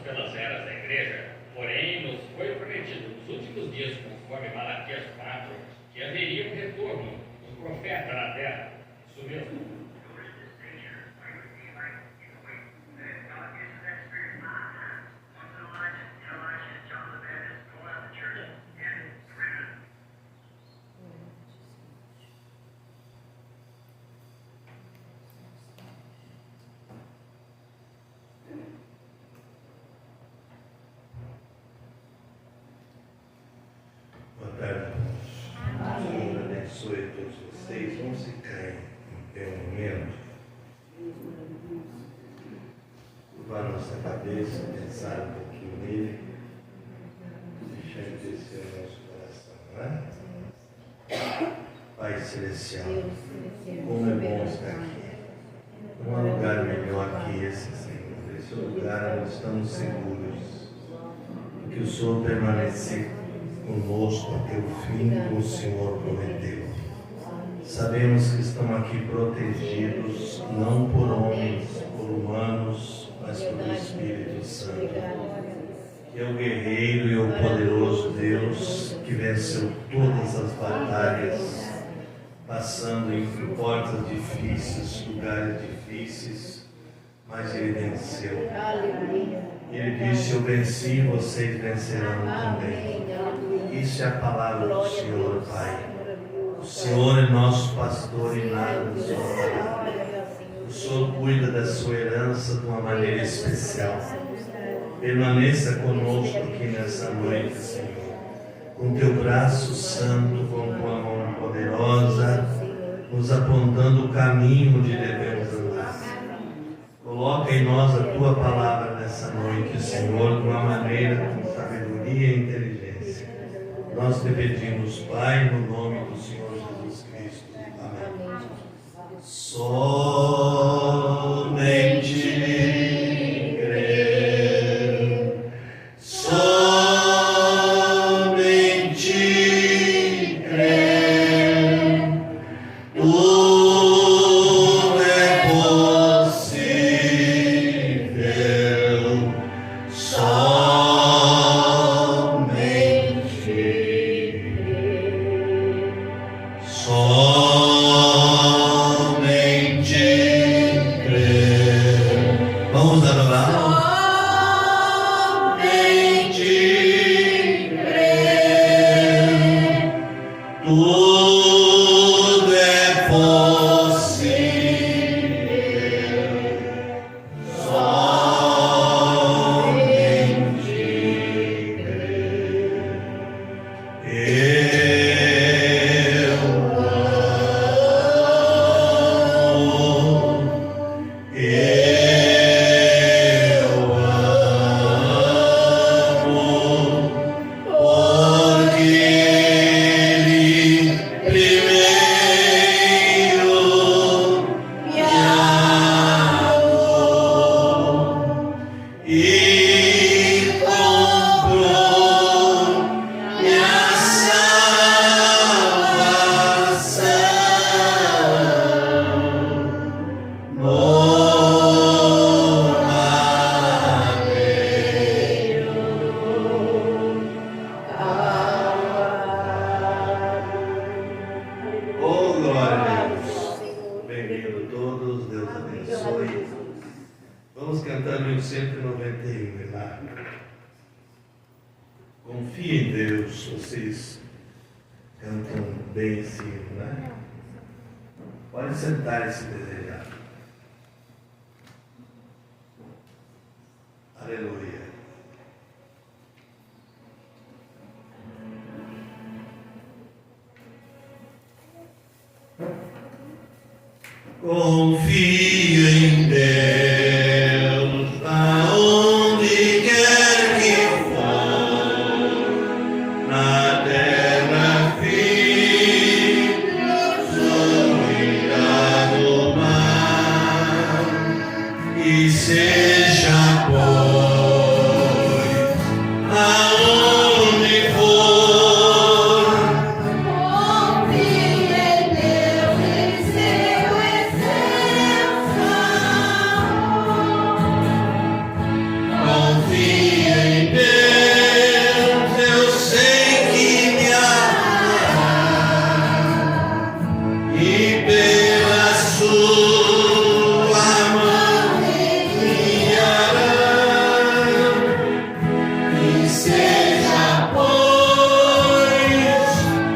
pelas eras da igreja, porém nos foi prometido nos últimos dias, conforme Malaquias 4, que haveria um retorno do profeta na terra. Isso mesmo. Boa tarde, irmãos. Senhor abençoe a todos vocês. Vamos ficar em pé um momento. Curvar a nossa cabeça, pensar um pouquinho nele, deixar ele descer o nosso coração, não é? Pai Celestial, como é bom estar aqui. Não há lugar melhor que esse, Senhor. Esse é o lugar onde estamos seguros, que o Senhor permanecer conosco até o fim, como o Senhor prometeu. Sabemos que estamos aqui protegidos, não por homens, por humanos, mas pelo Espírito Santo, que é o guerreiro e o poderoso Deus que venceu todas as batalhas, passando em portas difíceis, lugares difíceis, mas Ele venceu. Ele disse: eu venci, vocês vencerão também. Isso é a palavra do Senhor, Pai. O Senhor é nosso pastor e nada nos faltará. O Senhor cuida da sua herança de uma maneira especial. Permaneça conosco aqui nessa noite, Senhor, com teu braço santo, com tua mão poderosa, nos apontando o caminho onde devemos andar. Coloca em nós a tua palavra nessa noite, Senhor, de uma maneira com sabedoria e inteligência. Nós te pedimos, Pai, no nome do Senhor Jesus Cristo. Amém. Somente crer, somente crer, tudo é possível, somente crer. Vamos adorar. Somente crer, tudo é possível, somente crer. Eu amo, porque Ele primeiro me amou e comprou minha salvação no madeiro calvário. Oh, glória a Deus. Bem-vindo todos, Deus abençoe. Vamos cantar 1191, lá. Confie em Deus, vocês cantam bem esse hino, né? Pode sentar e se desejar. Aleluia. Confio em Deus, aonde quer que for, na terra firme, sobre do mar, e seja pois aonde for. Confie em Deus, em seu excelso e pela sua mão me guiará, e seja pois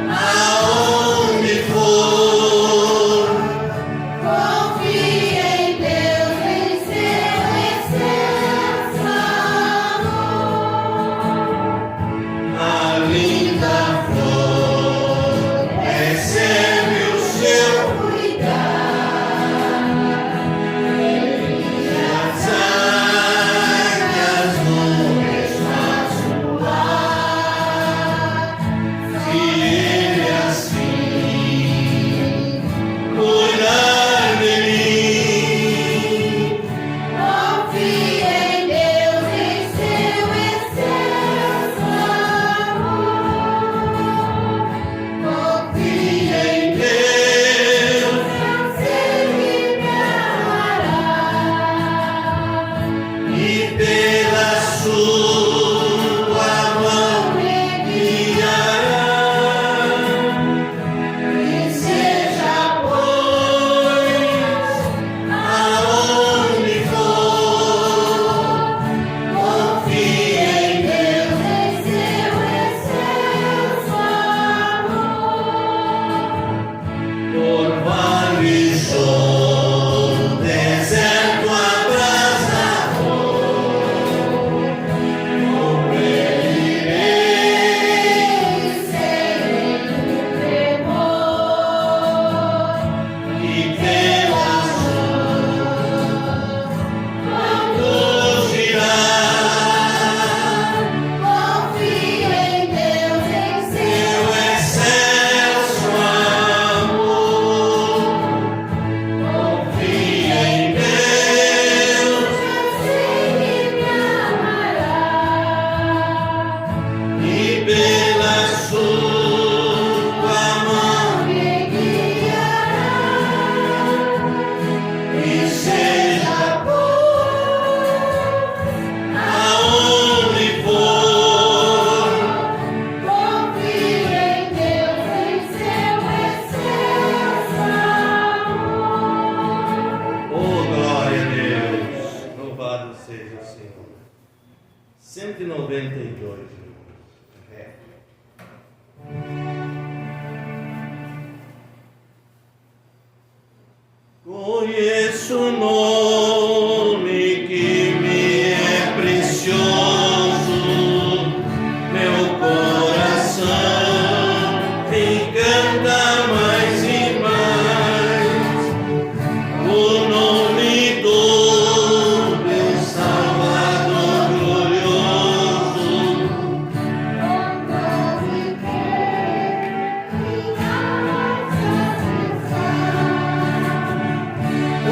aonde for, confie em Deus, em seu excelso amor. a linda flor recebe o seu Cuidar, as águias nuvens faz voar, se ele assim cuidar de mim, confie em Deus, em seu excelso amor. Confie em Deus, sempre me amará. e pela sua mão me guiará, e seja pois aonde for, confie em Deus, Em seu excelso amor. por vales ou deserto abrasador, com ele irei, Sem nenhum tremor, e pelas conduzirá, confie em Deus, em seu excelso amor, confie em Deus, sempre me amará. e pela sua mão Me guiará, e seja aonde for, confie em Deus, em seu excelso amor. oh glória a Deus, louvado seja o Senhor. 192, conheço o nome que me é precioso, meu coração encanta mais e mais o nome do meu Salvador glorioso. O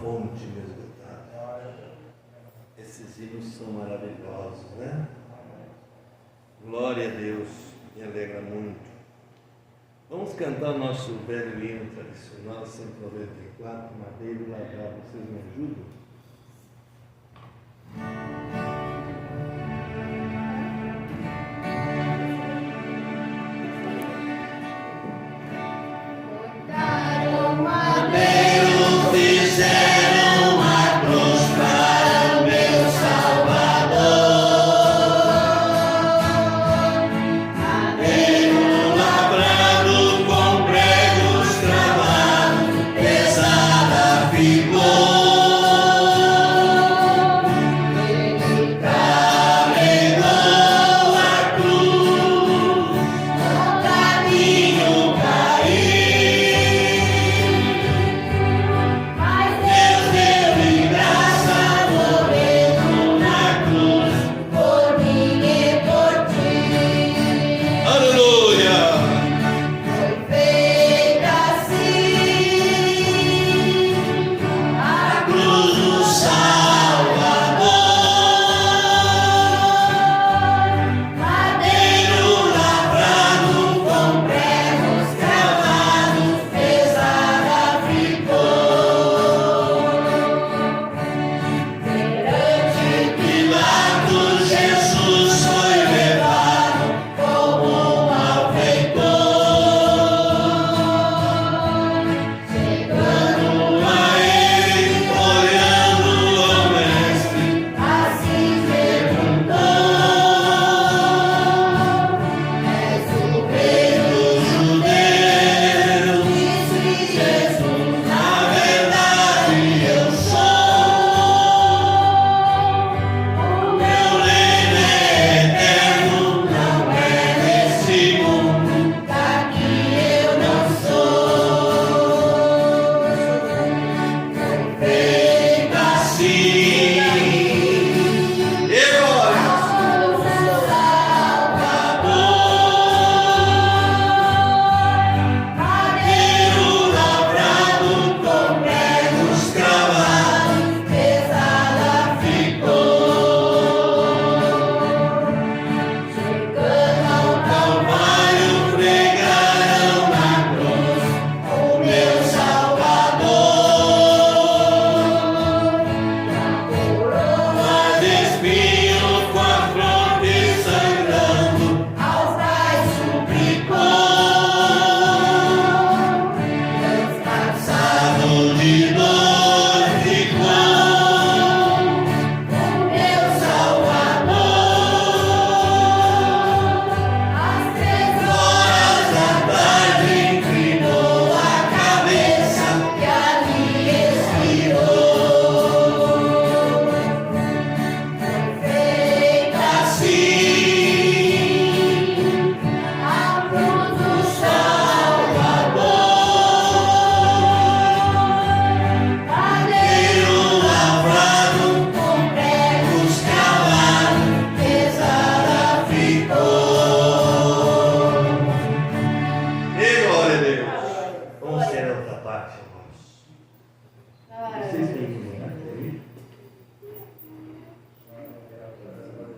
fonte inesgotável. Esses hinos são maravilhosos, né? Glória a Deus, me alegra muito. Vamos cantar o nosso velho hino tradicional, 194, Madeiro Lavrado. Vocês me ajudam?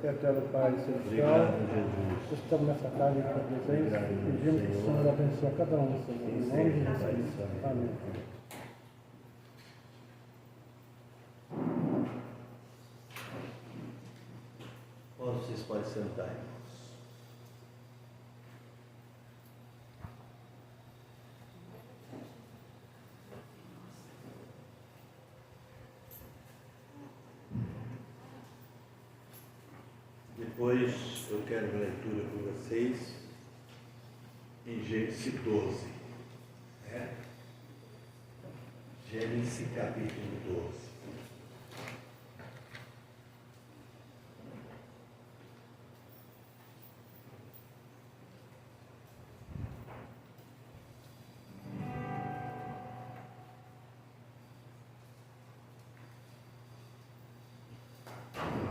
Eterno Pai Celestial, estamos nessa casa em tua presença, pedimos que o Senhor abençoe cada um de vocês, em nome de Jesus. Amém. Vocês podem sentar, irmãos. Depois eu quero uma leitura com vocês em Gênesis 12. Gênesis capítulo 12.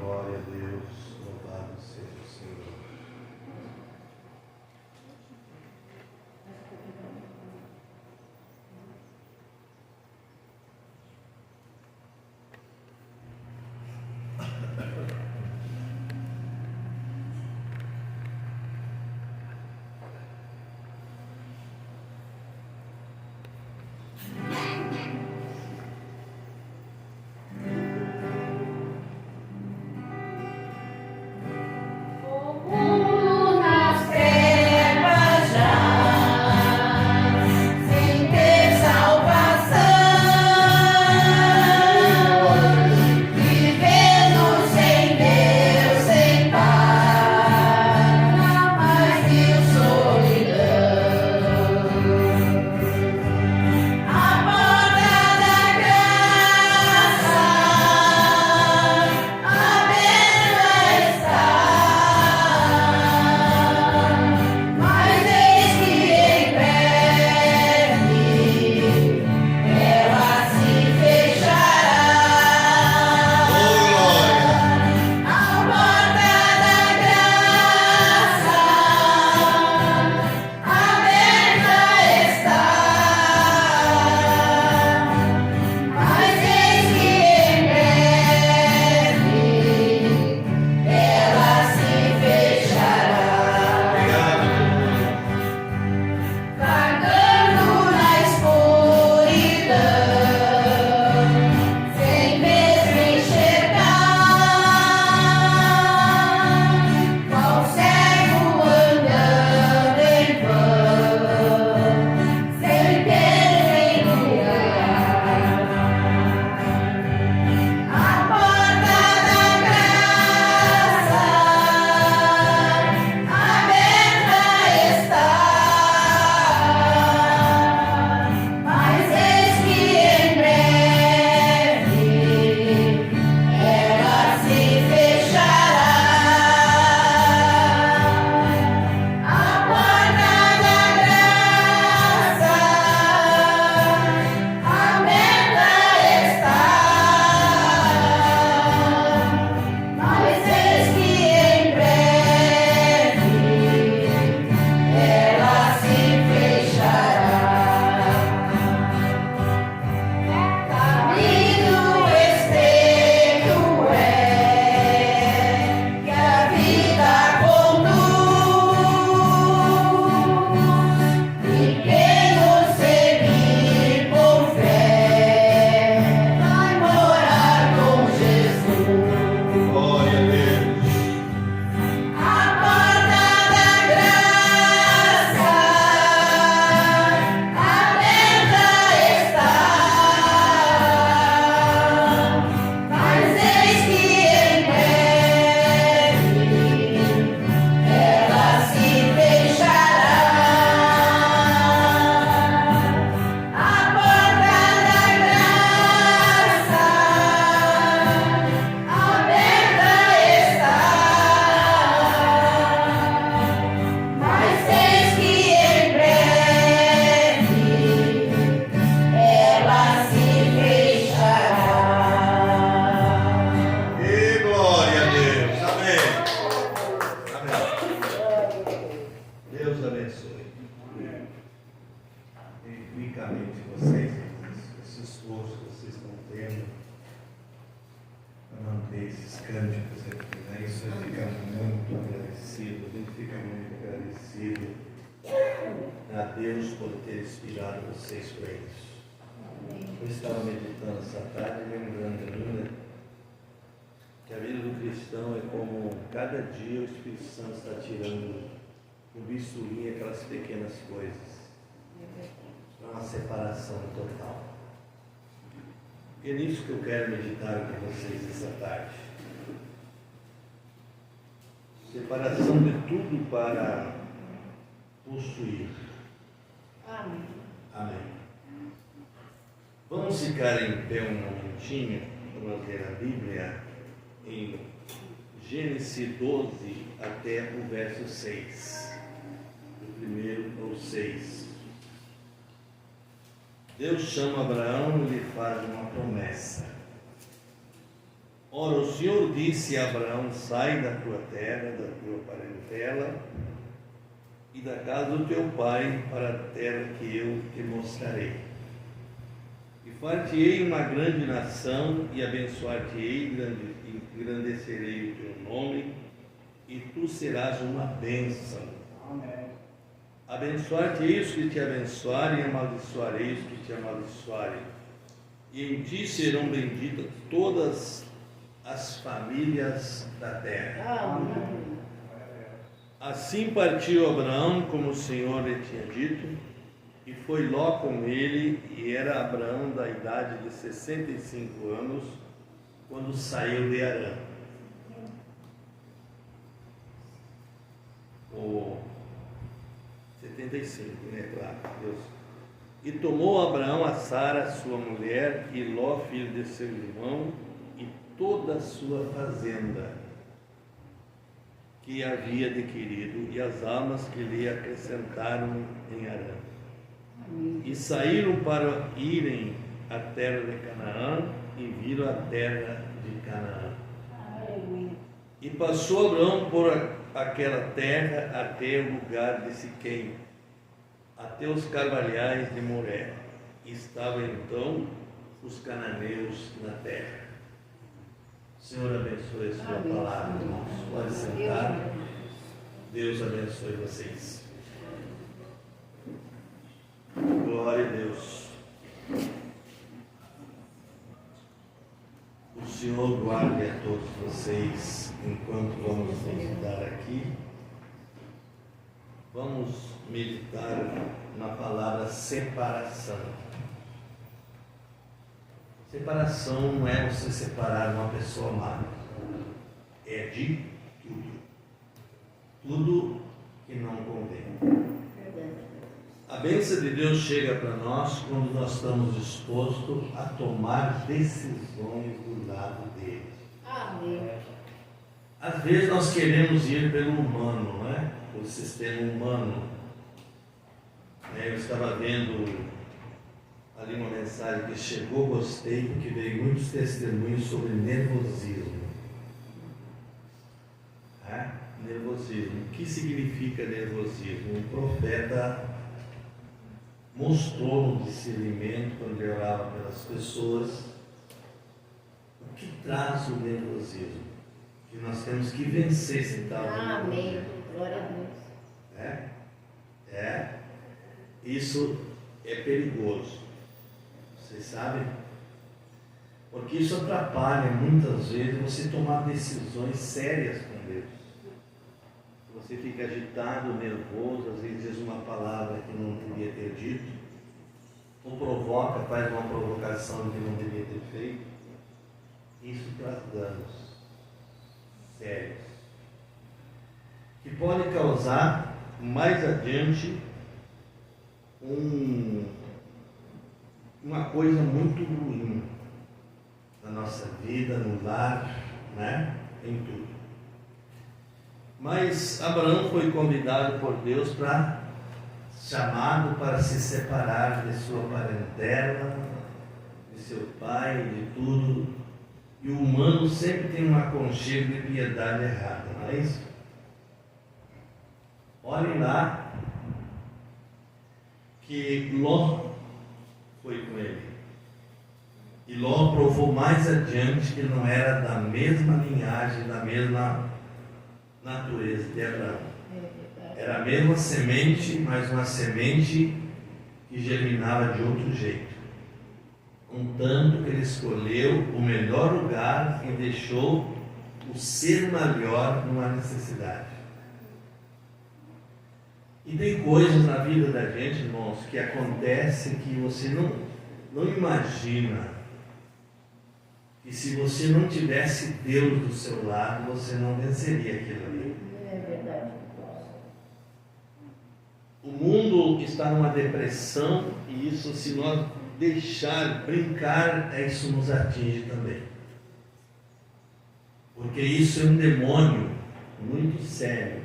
Glória a Deus, louvado seja o Senhor. fica muito agradecido a Deus por ter inspirado vocês para isso. Eu estava meditando essa tarde, lembrando ainda que a vida do cristão é como cada dia o Espírito Santo está tirando o bisturi aquelas pequenas coisas. É uma separação total. E é nisso que eu quero meditar com vocês essa tarde. Separação de tudo para possuir. Amém. Amém. Vamos ficar em pé um momentinho, vamos ler a Bíblia em Gênesis 12 até o verso 6. Do primeiro ao 6. Deus chama Abraão e lhe faz uma promessa. Ora, o Senhor disse a Abraão: sai da tua terra, da tua parentela e da casa do teu pai para a terra que eu te mostrarei. E far-te-ei uma grande nação e abençoar-te-ei e engrandecerei o teu nome e tu serás uma bênção. Amém. Abençoar-te-ei os que te abençoarem e amaldiçoarei os que te amaldiçoarem. E em ti serão benditas todas as famílias da terra. Amém. Assim partiu Abraão, como o Senhor lhe tinha dito, e foi Ló com ele, e era Abraão da idade de 65 anos, quando saiu de Harã. O 75, né? Claro, Deus. E tomou Abraão a Sara, sua mulher, e Ló, filho de seu irmão, e toda a sua fazenda que havia adquirido, e as almas que lhe acrescentaram em Harã. E saíram para irem à terra de Canaã, e viram a terra de Canaã. Aleluia. E passou Abraão por aquela terra até o lugar de Siquém, até os carvalhais de Moré. E estavam então os cananeus na terra. Senhor, abençoe a sua Amém. palavra, irmãos. Pode sentar. Deus abençoe vocês. Glória a Deus. O Senhor guarde a todos vocês enquanto vamos meditar aqui. Vamos meditar na palavra separação. Separação não é você separar uma pessoa amada. É de tudo. Tudo que não convém. Verdade. A bênção de Deus chega para nós quando nós estamos dispostos a tomar decisões do lado dele. Amém. Às vezes nós queremos ir pelo humano, não é? Pelo sistema humano. Eu estava vendo ali uma mensagem que chegou, gostei, porque veio muitos testemunhos sobre nervosismo. Nervosismo. O que significa nervosismo? O profeta mostrou no discernimento, quando ele orava pelas pessoas, o que traz o nervosismo. Que nós temos que vencer esse tal de Amém. nervosismo. Glória a Deus. Isso é perigoso. Vocês sabem? Porque isso atrapalha muitas vezes você tomar decisões sérias com Deus. Você fica agitado, nervoso, às vezes diz uma palavra que não devia ter dito, ou provoca, faz uma provocação que não devia ter feito. Isso traz danos sérios, que podem causar mais adiante uma coisa muito ruim na nossa vida, no lar, né? Em tudo. Mas Abraão foi convidado por Deus chamado para se separar de sua parentela, de seu pai, de tudo. E o humano sempre tem um aconchego de piedade errada, não é isso? Olhem lá que Ló foi com ele. E Ló provou mais adiante que ele não era da mesma linhagem, da mesma natureza de Abraão. Era a mesma semente, mas uma semente que germinava de outro jeito. Contanto que ele escolheu o melhor lugar e deixou o ser maior numa necessidade. E tem coisas na vida da gente, irmãos, que acontecem que você não imagina. E se você não tivesse Deus do seu lado, você não venceria aquilo ali. É verdade. O mundo está numa depressão e isso, se nós deixar brincar, isso nos atinge também. Porque isso é um demônio muito sério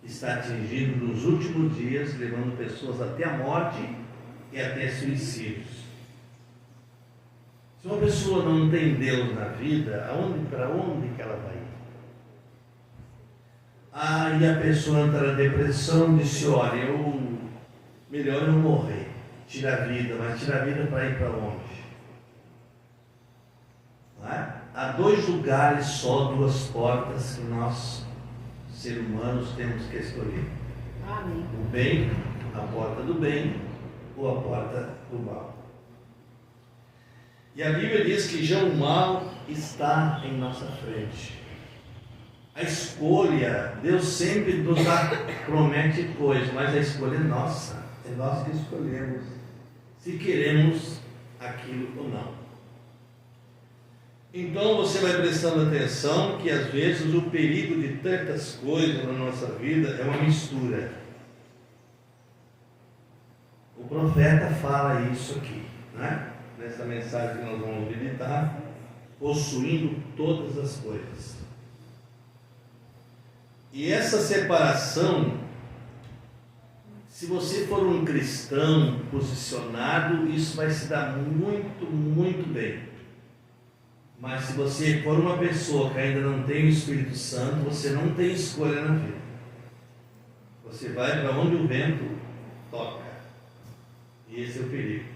que está atingindo nos últimos dias, levando pessoas até a morte e até suicídios. Se uma pessoa não tem Deus na vida, para onde que ela vai ir? Aí a pessoa entra na depressão e disse, olha, melhor eu morrer, tira a vida, mas tira a vida para ir para onde? Não é? Há dois lugares só, duas portas que nós, seres humanos, temos que escolher. Amém. O bem, a porta do bem, ou a porta do mal. E a Bíblia diz que já o mal está em nossa frente. A escolha, Deus sempre nos promete coisas, mas a escolha é nossa. É nós que escolhemos se queremos aquilo ou não. Então você vai prestando atenção que às vezes o perigo de tantas coisas na nossa vida é uma mistura. O profeta fala isso aqui, né? Nessa mensagem que nós vamos meditar, possuindo todas as coisas. E essa separação, se você for um cristão posicionado, isso vai se dar muito, muito bem. Mas se você for uma pessoa que ainda não tem o Espírito Santo, você não tem escolha na vida. Você vai para onde o vento toca. E esse é o perigo.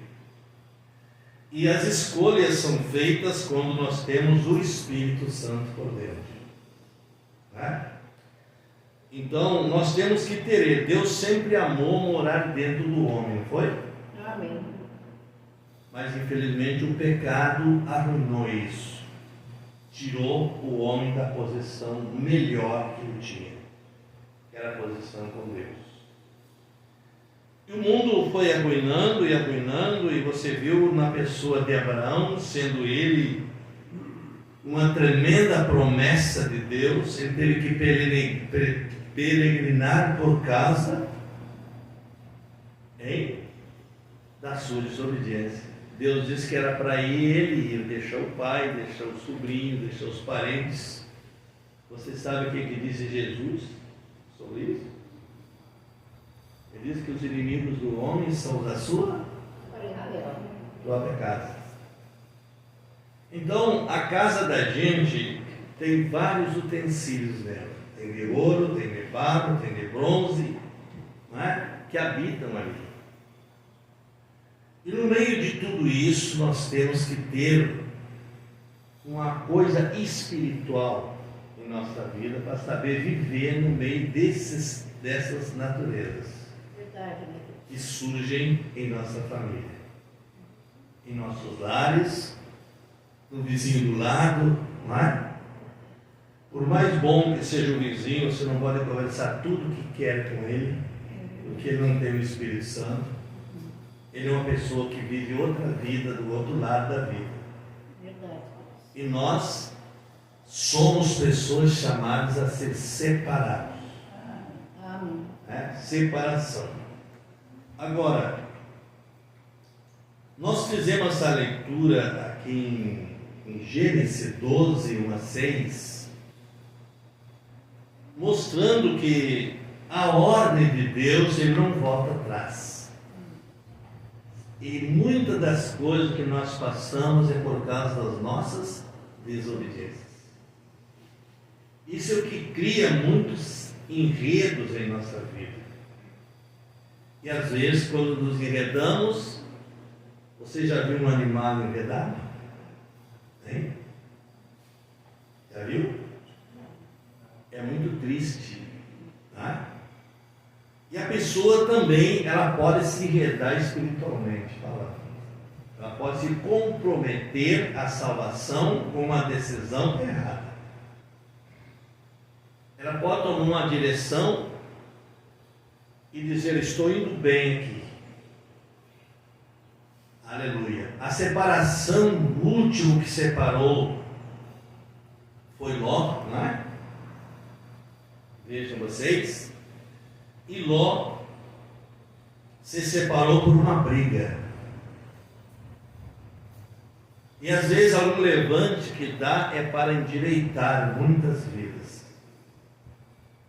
E as escolhas são feitas quando nós temos o Espírito Santo por dentro. Né? Então, nós temos que ter. Deus sempre amou morar dentro do homem, não foi? Amém. Mas, infelizmente, o pecado arruinou isso. Tirou o homem da posição melhor que ele tinha, que era a posição com Deus. E o mundo foi arruinando e arruinando, e você viu na pessoa de Abraão, sendo ele uma tremenda promessa de Deus, ele teve que peregrinar por causa da sua desobediência. Deus disse que era para ele deixar o pai, deixar o sobrinho, deixar os parentes. Você sabe o que disse Jesus sobre isso? Ele diz que os inimigos do homem são da sua própria casa. Então, a casa da gente tem vários utensílios nela. Tem de ouro, tem de barro, tem de bronze, não é? Que habitam ali. E no meio de tudo isso, nós temos que ter uma coisa espiritual em nossa vida para saber viver no meio dessas naturezas. Verdade, né? Que surgem em nossa família, em nossos lares, no vizinho do lado, não é? Por mais bom que seja o vizinho, você não pode conversar tudo o que quer com ele, porque ele não tem o Espírito Santo. Ele é uma pessoa que vive outra vida do outro lado da vida. Verdade. E nós somos pessoas chamadas a ser separados. Amém. Separação. Agora, nós fizemos essa leitura aqui em Gênesis 12, 1 a 6, mostrando que a ordem de Deus, ele não volta atrás. E muitas das coisas que nós passamos é por causa das nossas desobediências. Isso é o que cria muitos enredos em nossa vida. E às vezes, quando nos enredamos, você já viu um animal enredado? Hein? Já viu? É muito triste, tá? pessoa também, ela pode se enredar espiritualmente falando. Ela pode se comprometer à salvação com uma decisão errada. Ela pode tomar uma direção e dizer: estou indo bem aqui. Aleluia. A separação, o último que separou foi Ló, não é? Vejam vocês. E Ló se separou por uma briga. E às vezes algum levante que dá é para endireitar muitas vidas.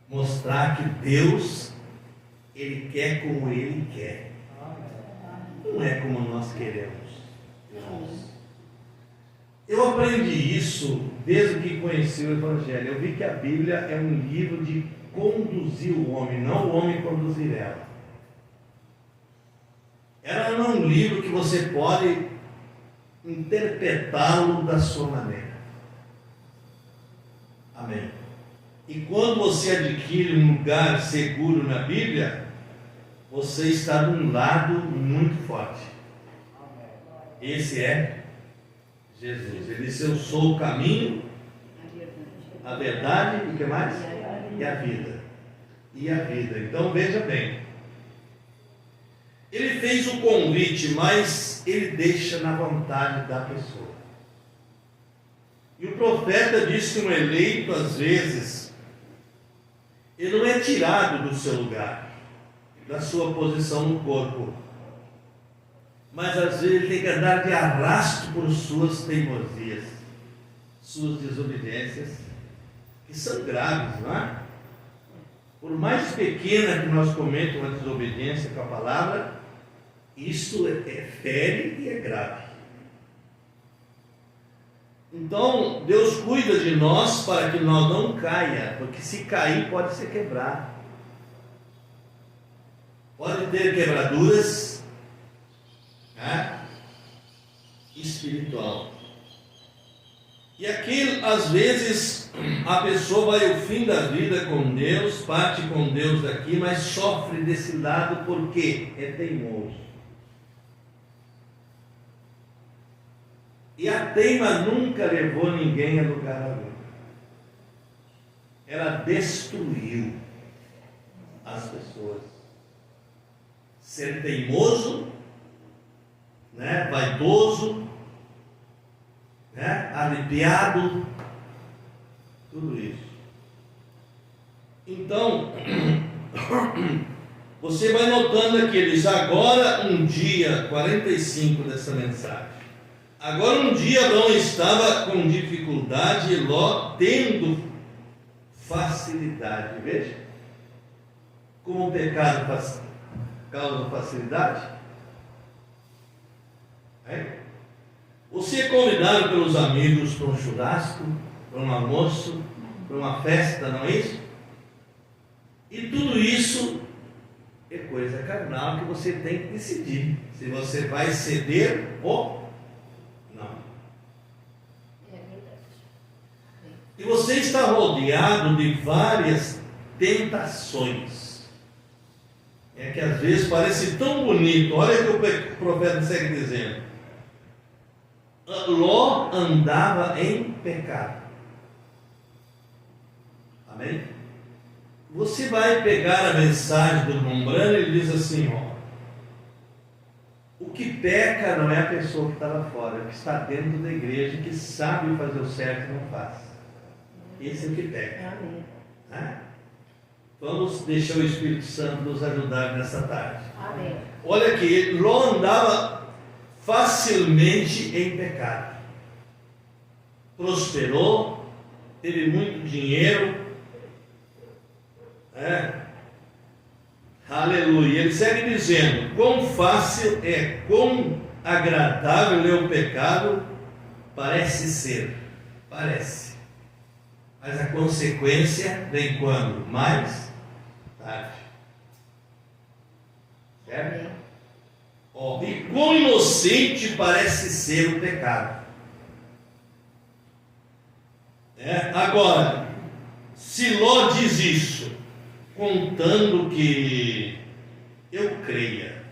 Mostrar que Deus, Ele quer como Ele quer. Não é como nós queremos, irmãos. Eu aprendi isso desde que conheci o Evangelho. Eu vi que a Bíblia é um livro de conduzir o homem, não o homem conduzir ela. Ela não é um livro que você pode interpretá-lo da sua maneira. Amém. E quando você adquire um lugar seguro na Bíblia, você está de um lado muito forte. Esse é Jesus. Ele disse: eu sou o caminho, a verdade e o que mais? E a vida. E a vida. Então veja bem. Ele fez o convite, mas ele deixa na vontade da pessoa. E o profeta disse que um eleito, às vezes, ele não é tirado do seu lugar, da sua posição no corpo, mas às vezes ele tem que andar de arrasto por suas teimosias, suas desobediências, que são graves, não é? Por mais pequena que nós cometamos uma desobediência com a palavra, isso fere e é grave. Então, Deus cuida de nós para que nós não caia, porque se cair pode ser quebrado. Pode ter quebraduras, né, espiritual. E aqui, às vezes, a pessoa vai ao fim da vida com Deus, parte com Deus daqui, mas sofre desse lado porque é teimoso. E a teima nunca levou ninguém a lugar algum. Ela destruiu as pessoas. Ser teimoso, né, vaidoso, né, arrepiado, tudo isso. Então, você vai notando aqui, eles agora um dia, 45 dessa mensagem. Agora um dia Abraão estava com dificuldade e Ló tendo facilidade. Veja como o pecado causa facilidade. Você é convidado pelos amigos para um churrasco, para um almoço, para uma festa, não é isso? E tudo isso é coisa carnal que você tem que decidir se você vai ceder ou não. E você está rodeado de várias tentações. É que às vezes parece tão bonito. Olha o que o profeta segue dizendo. Ló andava em pecado. Amém? Você vai pegar a mensagem do irmão Brano, ele diz assim, ó. O que peca não é a pessoa que está lá fora, é o que está dentro da igreja, que sabe fazer o certo e não faz. Esse é o que peca. Amém. Né? Vamos deixar o Espírito Santo nos ajudar nessa tarde. Amém. Olha aqui, Ló andava facilmente em pecado. Prosperou, teve muito dinheiro. Aleluia. Ele segue dizendo: quão fácil é, quão agradável é o pecado, parece ser. Parece. Mas a consequência vem quando? Mais tarde. Certo? E quão inocente parece ser o pecado. Agora, se Ló diz isso, contando que eu creia.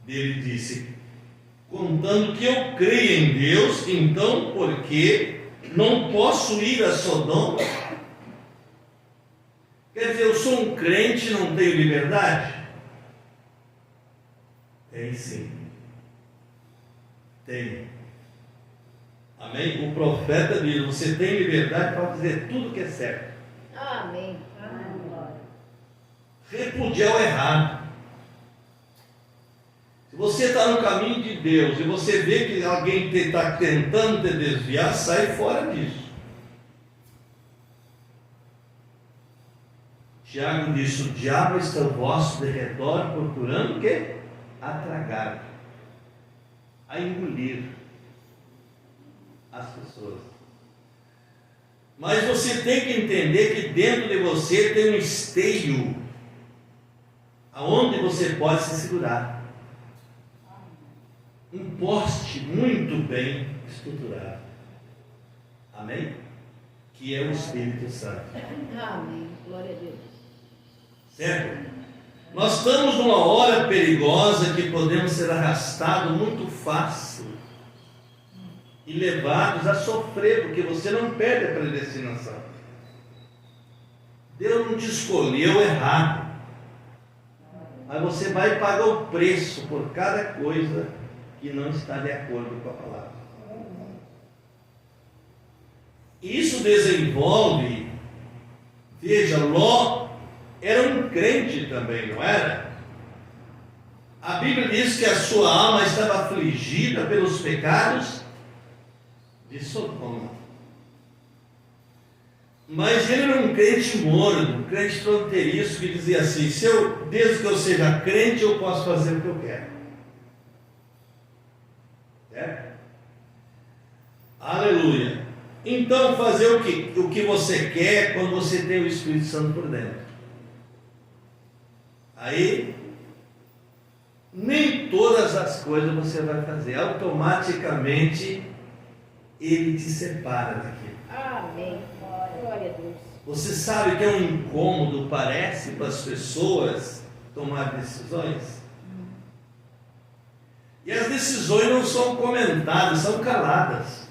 Ele disse, contando que eu creia em Deus, então por que não posso ir a Sodoma? Quer dizer, eu sou um crente e não tenho liberdade? Tem sim. Tem. Amém? O profeta diz, você tem liberdade para fazer tudo que é certo. Amém. Repudiar o errado. Se você está no caminho de Deus e você vê que alguém está tentando te desviar, sai fora disso. Tiago disse, o diabo está ao vosso derredor procurando o quê? A tragar, a engolir as pessoas. Mas você tem que entender que dentro de você tem um esteio aonde você pode se segurar. Um poste muito bem estruturado. Amém? Que é o Espírito Santo. Amém. Glória a Deus. Certo? Nós estamos numa hora perigosa que podemos ser arrastados muito fácil e levados a sofrer, porque você não perde a predestinação. Deus não te escolheu errado, mas você vai pagar o preço por cada coisa que não está de acordo com a palavra. Isso desenvolve, veja, Ló era um crente também, não era? A Bíblia diz que a sua alma estava afligida pelos pecados de Sodoma. Mas ele era um crente morno, um crente fronteiriço, que dizia assim, desde que eu seja crente, eu posso fazer o que eu quero. Certo? Aleluia. Então fazer o que você quer quando você tem o Espírito Santo por dentro. Aí, nem todas as coisas você vai fazer. Automaticamente, ele te separa daquilo. Amém. Glória a Deus. Você sabe que é um incômodo, parece, para as pessoas tomar decisões? E as decisões não são comentadas, são caladas.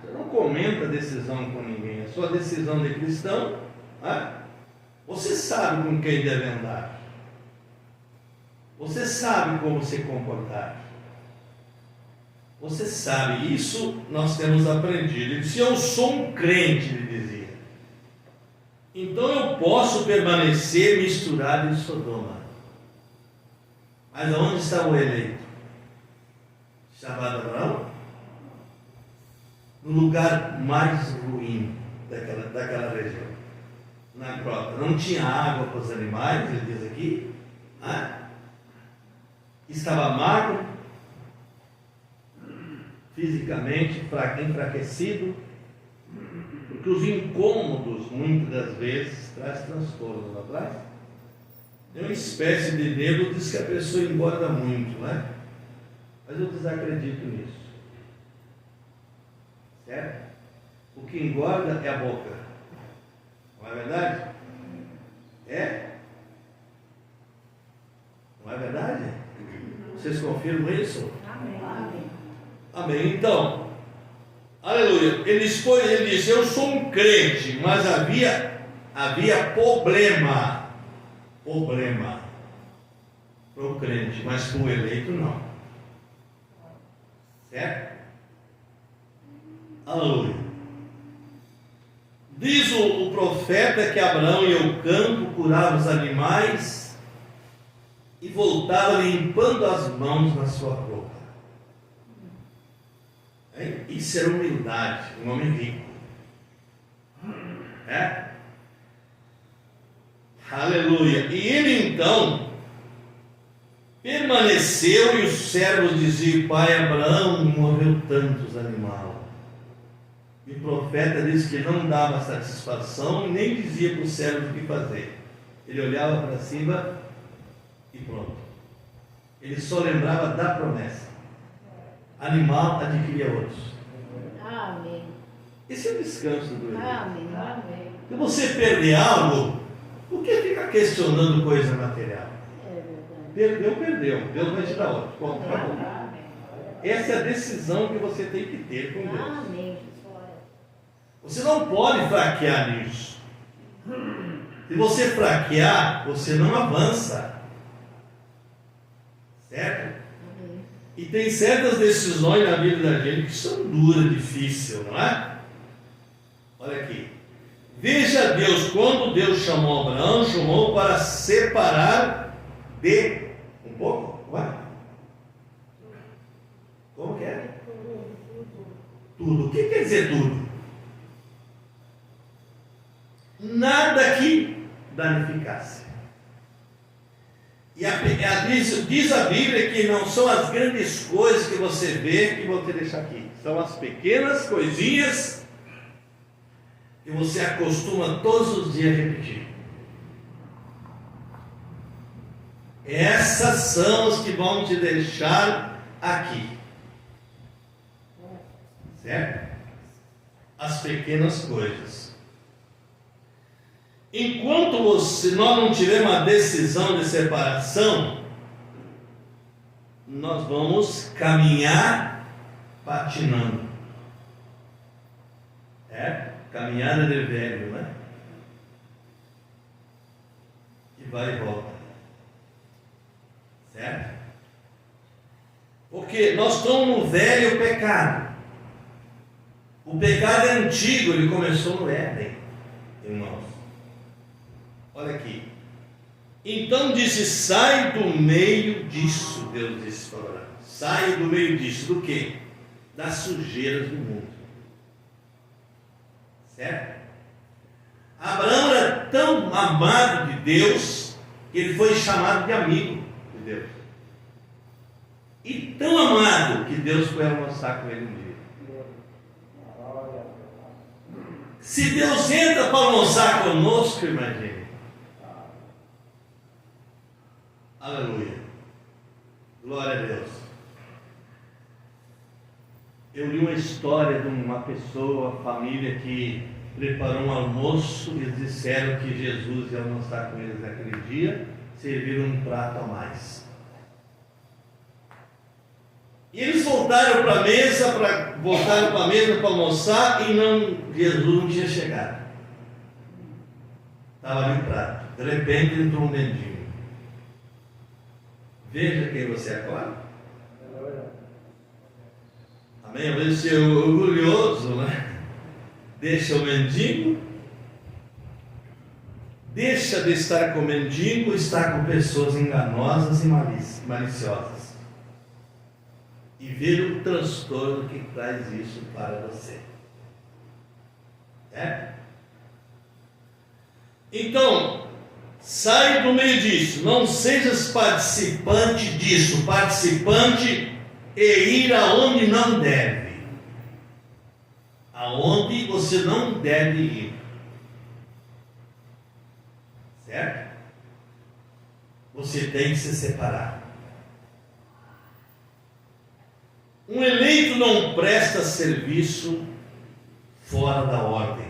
Você não comenta a decisão com ninguém. A sua decisão de cristão, você sabe com quem deve andar. Você sabe como se comportar. Você sabe, isso nós temos aprendido. Ele disse, eu sou um crente, ele dizia. Então eu posso permanecer misturado em Sodoma. Mas onde está o eleito? Chamado Abraão? No lugar mais ruim daquela região. Na grota. Não tinha água para os animais, ele diz aqui. Estava magro, fisicamente enfraquecido, porque os incômodos, muitas das vezes, traz transtorno, não traz? É uma espécie de dedo, diz que a pessoa engorda muito, não é? Mas eu desacredito nisso. Certo? O que engorda é a boca. Não é verdade? É? Não é verdade? Vocês confirmam isso? Amém. Amém. Então, aleluia. Ele disse, eu sou um crente, mas havia problema para o crente, mas para o eleito não. Certo? Aleluia. Diz o profeta que Abraão ia ao campo, curava os animais e voltava limpando as mãos na sua roupa. Isso era humildade, um homem rico. Aleluia. E ele então permaneceu, e os servos diziam, pai Abraão moveu tantos animais. E o profeta disse que não dava satisfação, nem dizia para os servos o que fazer. Ele olhava para cima e pronto. Ele só lembrava da promessa. Animal adquiria outros. Amém. Esse é o descanso do eleito. Amém. Se você perder algo, Por que fica questionando coisa material? É verdade. Perdeu, perdeu. Deus vai te dar outro. Bom, acabou. Essa é a decisão que você tem que ter com Deus. Amém. Você não pode fraquear nisso. Se você fraquear, você não avança. Certo? Amém. E tem certas decisões na vida da gente que são duras, difíceis, não é? Olha aqui. Veja Deus, quando Deus chamou Abraão, chamou para separar de um pouco, vai. Como que é? Tudo. O que quer dizer tudo? Nada que danificasse. E diz a Bíblia que não são as grandes coisas que você vê que vão te deixar aqui. São as pequenas coisinhas que você acostuma todos os dias a repetir. Essas são as que vão te deixar aqui. Certo? As pequenas coisas. Enquanto nós não tivermos uma decisão de separação, nós vamos caminhar patinando. Caminhada de velho, né? E vai e volta. Certo? Porque nós estamos no velho pecado. O pecado é antigo, ele começou no Éden, irmãos. Olha aqui. Então disse: sai do meio disso, Deus disse para Abraão. Sai do meio disso, do quê? Das sujeiras do mundo. Certo? Abraão era tão amado de Deus que ele foi chamado de amigo de Deus. E tão amado que Deus foi almoçar com ele um dia. Se Deus entra para almoçar conosco, imagine. Aleluia. Glória a Deus. Eu li uma história de uma pessoa, família que preparou um almoço e eles disseram que Jesus ia almoçar com eles naquele dia, serviram um prato a mais. E eles voltaram para a mesa para almoçar e Jesus não tinha chegado. Estava ali o prato. De repente entrou um mendigo. Veja quem você é agora. Amém? Às vezes você é orgulhoso, né? Deixa o mendigo. Deixa de estar com o mendigo e estar com pessoas enganosas e maliciosas. E ver o transtorno que traz isso para você. Então, sai do meio disso. Não sejas participante disso. Participante e ir aonde não deve. Aonde você não deve ir. Certo? Você tem que se separar. Um eleito não presta serviço fora da ordem.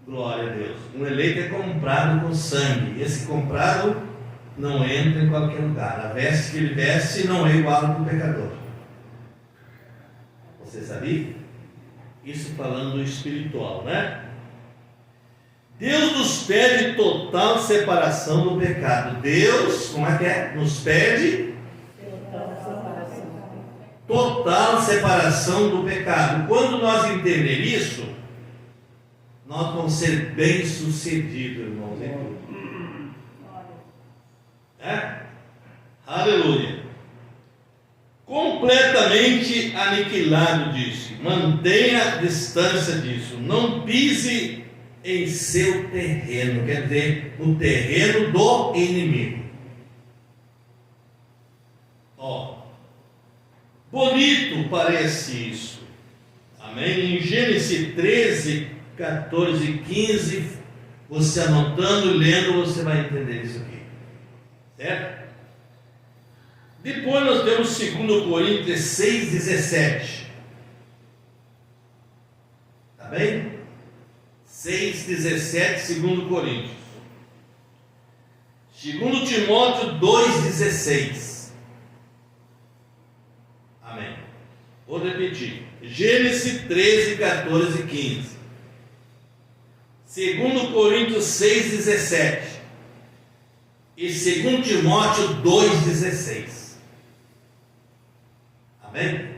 Glória a Deus. Um eleito é comprado com sangue. Esse comprado não entra em qualquer lugar. A veste que ele veste não é igual ao do pecador. Você sabia? Isso falando do espiritual, né? Deus nos pede total separação do pecado. Deus, como é que é? Nos pede total separação do pecado. Quando nós entender isso, nós vamos ser bem-sucedidos, irmãos, em tudo. Aleluia. Completamente aniquilado disso. Mantenha a distância disso. Não pise em seu terreno, quer dizer, no terreno do inimigo. Bonito parece isso. Amém? Em Gênesis 13, 14 e 15, você anotando e lendo, você vai entender isso aqui. Certo? Depois nós temos 2 Coríntios 6, 17. Tá bem? 6,17, 2 Coríntios. 2 Timóteo 2,16. Amém. Vou repetir. Gênesis 13, 14 e 15. 2 Coríntios 6,17. E 2 Timóteo 2,16. Amém?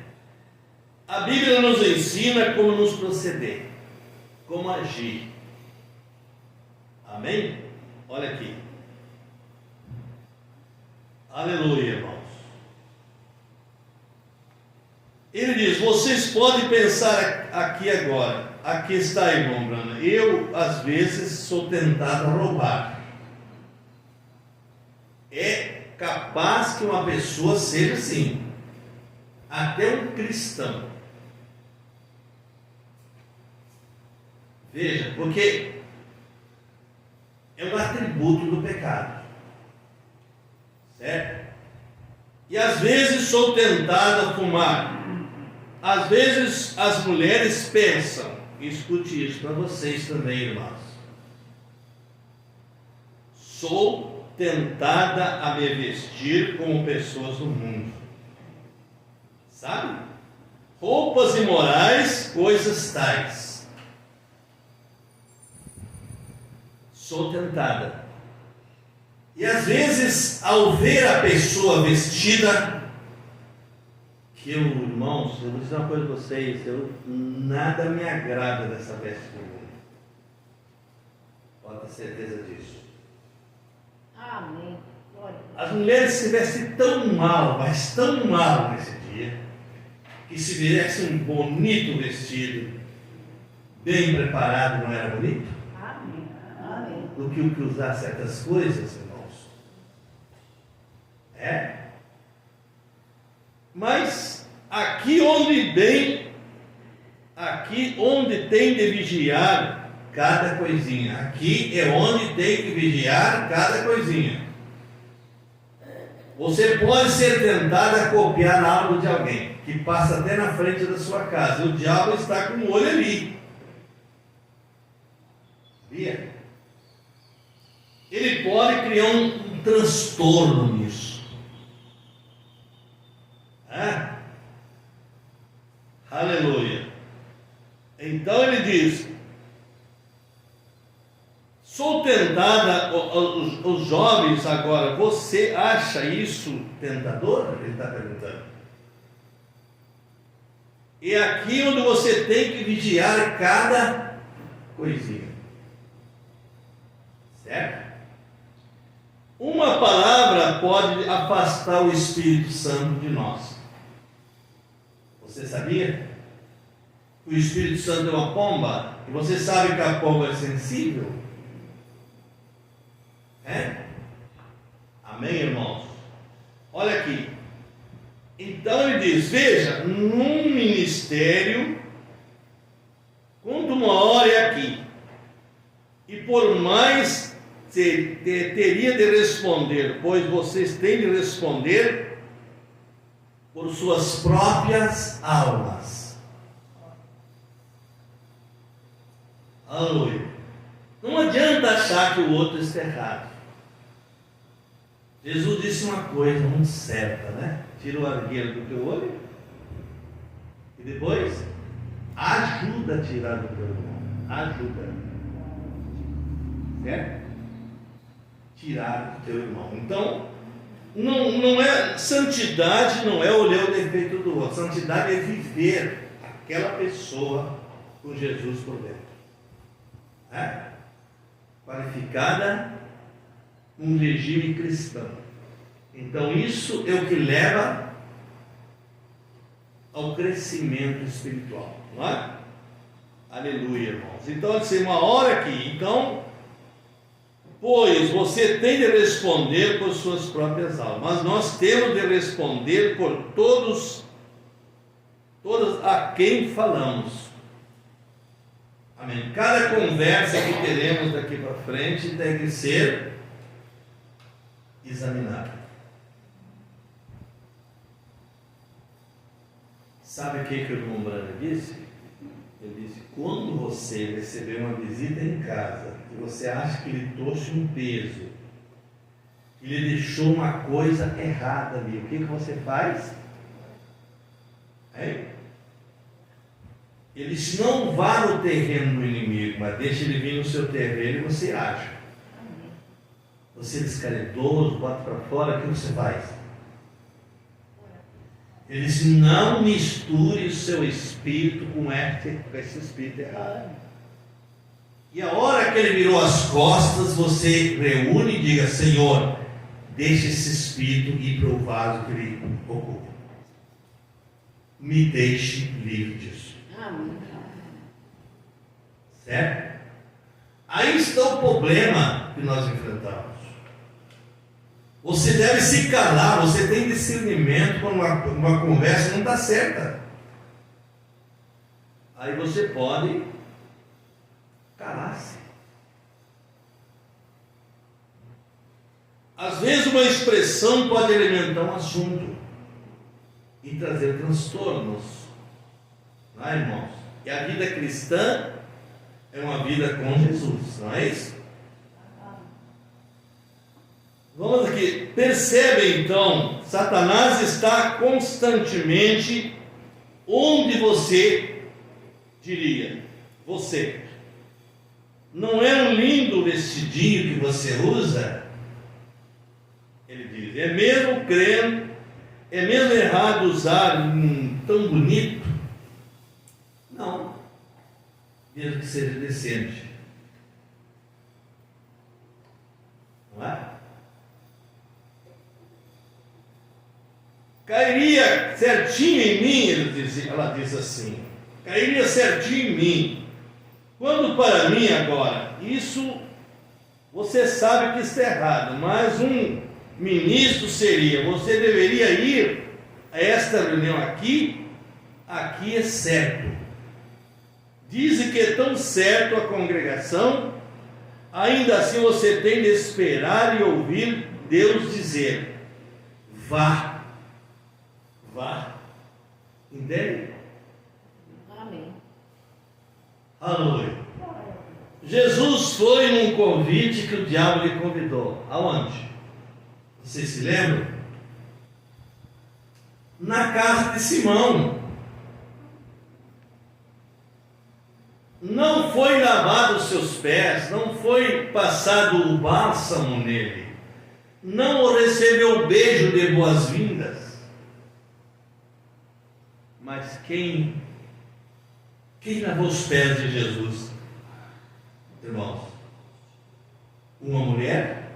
A Bíblia nos ensina como nos proceder, como agir. Amém? Olha aqui. Aleluia, irmãos. Ele diz: vocês podem pensar aqui agora. Aqui está, irmão Brana. Eu, às vezes, sou tentado a roubar. É capaz que uma pessoa seja assim, até um cristão. Veja, porque é um atributo do pecado, certo? E às vezes sou tentado a fumar. Às vezes as mulheres pensam, escute isso para vocês também, irmãos. Sou tentada a me vestir como pessoas do mundo, sabe? Roupas imorais, coisas tais. Sou tentada. E às vezes, ao ver a pessoa vestida, que eu, irmãos, eu vou dizer uma coisa para vocês, nada me agrada dessa veste do mundo. Pode ter certeza disso. Amém. Glória. As mulheres se vestem tão mal, mas tão mal nesse dia, que se viesse um bonito vestido, bem preparado, não era bonito? Amém. Amém. Do que o que usar certas coisas, irmãos. É. Mas aqui onde tem de vigiar cada coisinha. Aqui é onde tem que vigiar cada coisinha. Você pode ser tentado a copiar algo de alguém que passa até na frente da sua casa. O diabo está com o olho ali. Sabia? Ele pode criar um transtorno nisso. Aleluia. Então ele diz: sou tentada, os jovens agora, você acha isso tentador? Ele está perguntando. E aqui onde você tem que vigiar cada coisinha. Certo? Uma palavra pode afastar o Espírito Santo de nós. Você sabia? O Espírito Santo é uma pomba. E você sabe que a pomba é sensível? É? Amém, irmãos? Olha aqui. Então ele diz: veja, num ministério, quanto maior é aqui, e por mais teria de responder, pois vocês têm de responder por suas próprias almas. Aleluia. Não adianta achar que o outro está errado. Jesus disse uma coisa muito certa, né? Tira o argueiro do teu olho e depois ajuda a tirar do teu irmão. Ajuda. Certo? Tirar do teu irmão. Então, não é santidade, não é olhar o defeito do outro. Santidade é viver aquela pessoa com Jesus por dentro. Qualificada num regime cristão. Então isso é o que leva ao crescimento espiritual, não é? Aleluia, irmãos. Então assim, uma hora aqui, então, pois você tem de responder por suas próprias almas, mas nós temos de responder por todos a quem falamos. Amém. Cada conversa que teremos daqui para frente deve ser examinada. Sabe o que o irmão Brana disse? Ele disse: quando você receber uma visita em casa e você acha que ele trouxe um peso, ele deixou uma coisa errada ali, o que você faz? Ele disse: não vá no terreno do inimigo, mas deixa ele vir no seu terreno e você age. Você é descaridoso, bota para fora, o que você faz? Ele disse: não misture o seu espírito com esse espírito errado. E a hora que ele virou as costas, você reúne e diga: Senhor, deixe esse espírito ir para o vaso que ele ocupa. Me deixe livre disso. Certo? Aí está o problema que nós enfrentamos. Você deve se calar, você tem discernimento quando uma conversa não está certa. Aí você pode calar-se. Às vezes uma expressão pode alimentar um assunto e trazer transtornos. Não é, irmãos? E a vida cristã é uma vida com Jesus, não é isso? Vamos aqui, percebe então, Satanás está constantemente onde você diria, você. Não é um lindo vestidinho que você usa? Ele diz: é mesmo crendo, é mesmo errado usar um tão bonito? Não, mesmo que seja decente, não é? Cairia certinho em mim, ela diz assim, cairia certinho em mim. Quando para mim agora, isso você sabe que está errado, mas um ministro seria: você deveria ir a esta reunião aqui é certo. Dizem que é tão certo a congregação, ainda assim você tem de esperar e ouvir Deus dizer: vá. Vá. Entende? Amém. Aleluia. Jesus foi num convite que o diabo lhe convidou. Aonde? Vocês se lembram? Na casa de Simão. Não foi lavado os seus pés, não foi passado o bálsamo nele, não recebeu o beijo de boas-vindas. Mas quem lavou os pés de Jesus, irmãos? Uma mulher